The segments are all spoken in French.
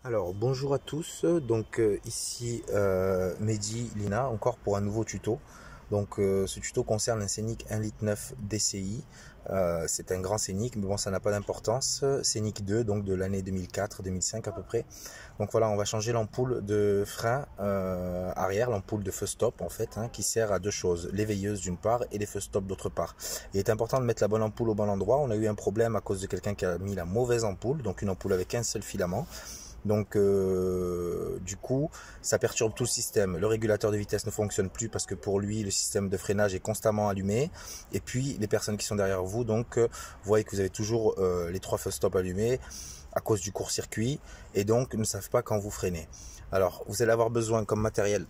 Alors bonjour à tous, donc ici Mehdi Lina encore pour un nouveau tuto. Donc ce tuto concerne un Scénic 1,9 litre DCI. C'est un grand Scénic, mais bon, ça n'a pas d'importance. Scénic 2, donc de l'année 2004-2005 à peu près. Donc voilà, on va changer l'ampoule de frein arrière, l'ampoule de feu stop en fait, qui sert à deux choses, les veilleuses d'une part et les feux stop d'autre part. Il est important de mettre la bonne ampoule au bon endroit. On a eu un problème à cause de quelqu'un qui a mis la mauvaise ampoule, donc une ampoule avec un seul filament. Donc du coup ça perturbe tout le système. Le régulateur de vitesse ne fonctionne plus parce que pour lui le système de freinage est constamment allumé. Et puis les personnes qui sont derrière vous, donc vous voyez que vous avez toujours les trois feux stop allumés à cause du court-circuit et donc ne savent pas quand vous freinez. Alors vous allez avoir besoin comme matériel,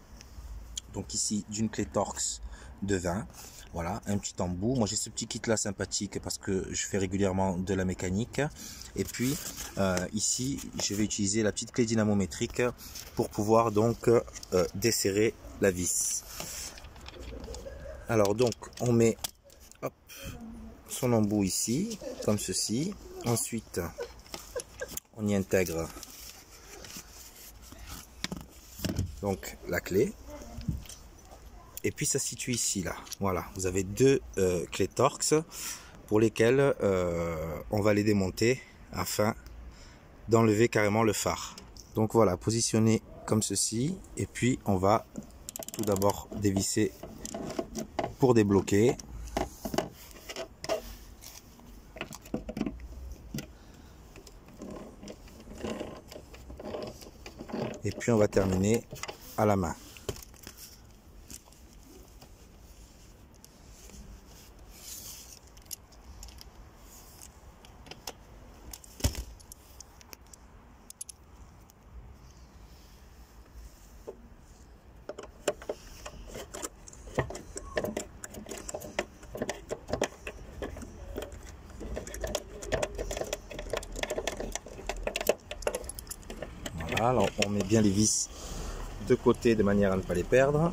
donc ici d'une clé Torx de 20. Voilà, un petit embout. Moi j'ai ce petit kit là sympathique parce que je fais régulièrement de la mécanique. Et puis ici je vais utiliser la petite clé dynamométrique pour pouvoir donc desserrer la vis. Alors donc on met hop, son embout ici comme ceci. Ensuite on y intègre donc la clé. Et puis ça se situe ici là. Voilà, vous avez deux clés Torx pour lesquelles on va les démonter afin d'enlever carrément le phare. Donc voilà, positionné comme ceci. Et puis on va tout d'abord dévisser pour débloquer. Et puis on va terminer à la main. Voilà, alors on met bien les vis de côté de manière à ne pas les perdre.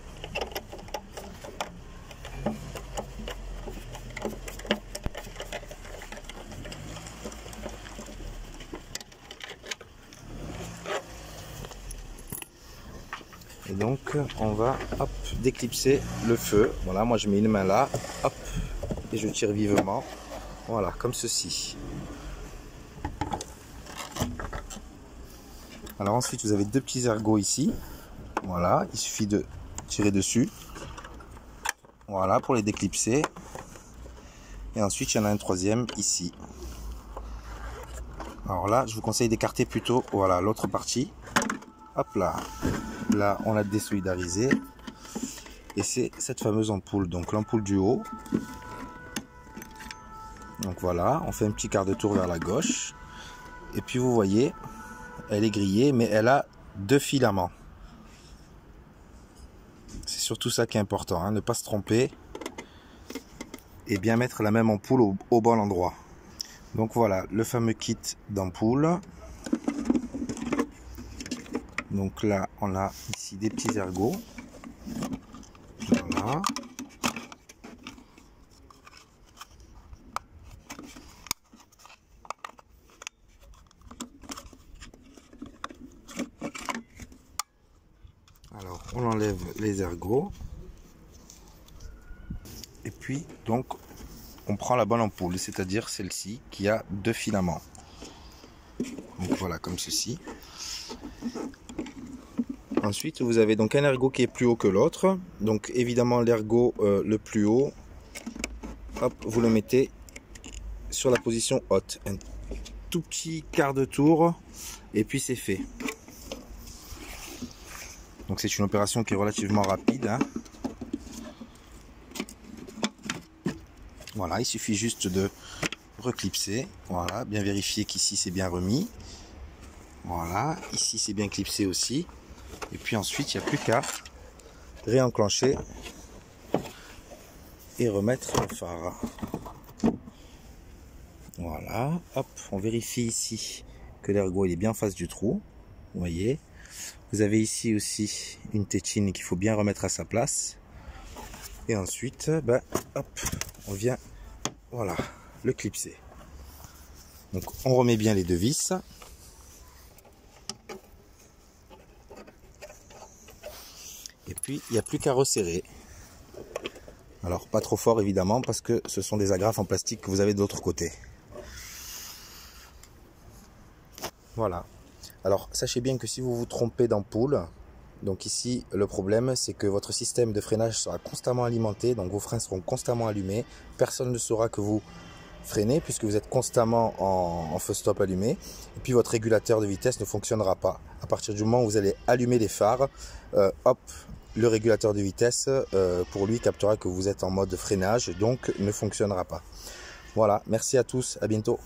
Et donc on va hop, déclipser le feu. Voilà, moi je mets une main là, hop, et je tire vivement. Voilà, comme ceci. Alors ensuite vous avez deux petits ergots ici. Voilà, il suffit de tirer dessus. Voilà, pour les déclipser. Et ensuite il y en a un troisième ici. Alors là, je vous conseille d'écarter plutôt, voilà, l'autre partie. Hop là. Là, on l'a désolidarisé. Et c'est cette fameuse ampoule, donc l'ampoule du haut. Donc voilà, on fait un petit quart de tour vers la gauche. Et puis vous voyez, elle est grillée, mais elle a deux filaments. C'est surtout ça qui est important, ne pas se tromper. Et bien mettre la même ampoule au bon endroit. Donc voilà, le fameux kit d'ampoule. Donc là, on a ici des petits ergots. Voilà. Alors, on enlève les ergots. Et puis, donc, on prend la bonne ampoule, c'est-à-dire celle-ci qui a deux filaments. Donc voilà, comme ceci. Ensuite, vous avez donc un ergot qui est plus haut que l'autre. Donc évidemment, l'ergot le plus haut, hop, vous le mettez sur la position haute. Un tout petit quart de tour et puis c'est fait. Donc c'est une opération qui est relativement rapide. Voilà, il suffit juste de reclipser. Voilà, bien vérifier qu'ici c'est bien remis. Voilà, ici c'est bien clipsé aussi. Et puis ensuite, il n'y a plus qu'à réenclencher et remettre le phare. Voilà, hop, on vérifie ici que l'ergot est bien en face du trou. Vous voyez, vous avez ici aussi une tétine qu'il faut bien remettre à sa place. Et ensuite, hop, on vient, voilà, le clipser. Donc on remet bien les deux vis. Et puis il n'y a plus qu'à resserrer. Alors pas trop fort évidemment parce que ce sont des agrafes en plastique que vous avez de l'autre côté. Voilà. Alors sachez bien que si vous vous trompez d'ampoule, donc ici le problème c'est que votre système de freinage sera constamment alimenté, donc vos freins seront constamment allumés, personne ne saura que vous freinez puisque vous êtes constamment en feu stop allumé, et puis votre régulateur de vitesse ne fonctionnera pas. À partir du moment où vous allez allumer les phares, hop, le régulateur de vitesse pour lui captera que vous êtes en mode freinage, donc ne fonctionnera pas. Voilà, merci à tous, à bientôt.